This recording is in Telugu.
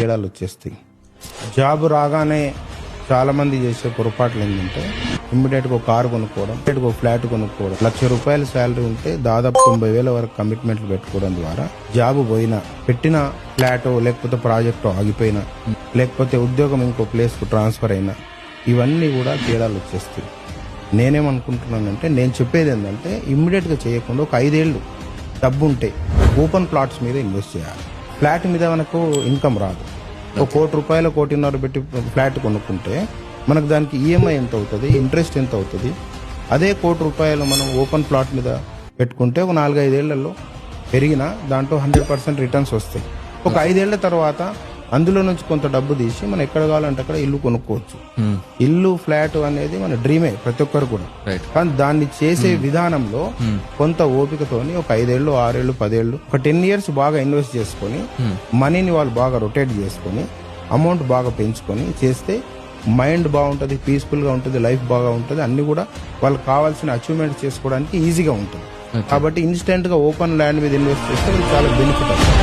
తేడాలు వచ్చేస్తాయి. జాబ్ రాగానే చాలా మంది చేసే పొరపాట్లు ఏంటంటే ఇమ్మీడియట్ గా ఒక కారు కొనుక్కోవడం, ఒక ఫ్లాట్ కొనుక్కోవడం. ₹1,00,000 శాలరీ ఉంటే దాదాపు 90,000 వరకు కమిట్మెంట్లు పెట్టుకోవడం ద్వారా జాబ్ పోయినా, పెట్టిన ఫ్లాటో లేకపోతే ప్రాజెక్టో ఆగిపోయినా, లేకపోతే ఉద్యోగం ఇంకో ప్లేస్ కు ట్రాన్స్ఫర్ అయినా, ఇవన్నీ కూడా తేడాలు వచ్చేస్తాయి. నేనేమనుకుంటున్నానంటే, నేను చెప్పేది ఏంటంటే ఇమ్మీడియట్ గా చేయకుండా ఒక 5 ఏళ్ళు డబ్బు ఉంటే ఓపెన్ ప్లాట్స్ మీద ఇన్వెస్ట్ చేయాలి. ఫ్లాట్ మీద మనకు ఇన్కమ్ రాదు. ₹1,00,00,000 1,50,000 పెట్టి ఫ్లాట్ కొనుక్కుంటే మనకు దానికి ఈఎంఐ ఎంత అవుతుంది, ఇంట్రెస్ట్ ఎంత అవుతుంది. అదే ₹1,00,00,000 మనం ఓపెన్ ప్లాట్ మీద పెట్టుకుంటే ఒక 4-5 ఏళ్లలో పెరిగినా దాంట్లో 100% రిటర్న్స్ వస్తాయి. ఒక 5 ఏళ్ల తర్వాత అందులో నుంచి కొంత డబ్బు తీసి మనం ఎక్కడ కావాలంటే అక్కడ ఇల్లు కొనుక్కోవచ్చు. ఇల్లు, ఫ్లాట్ అనేది మన డ్రీమే ప్రతి ఒక్కరు కూడా. కానీ దాన్ని చేసే విధానంలో కొంత ఓపికతోని ఒక 5 ఏళ్ళు, 6 ఏళ్ళు, 10 ఏళ్ళు, ఒక 10 years బాగా ఇన్వెస్ట్ చేసుకొని మనీని వాళ్ళు బాగా రొటేట్ చేసుకొని అమౌంట్ బాగా పెంచుకొని చేస్తే మైండ్ బాగుంటుంది, పీస్ఫుల్ గా ఉంటుంది, లైఫ్ బాగా ఉంటుంది. అన్ని కూడా వాళ్ళకి కావాల్సిన అచీవ్మెంట్ చేసుకోవడానికి ఈజీగా ఉంటుంది. కాబట్టి ఇన్స్టెంట్ గా ఓపెన్ ల్యాండ్ మీద ఇన్వెస్ట్ చేస్తే చాలా బెనిఫిట్ అవుతుంది.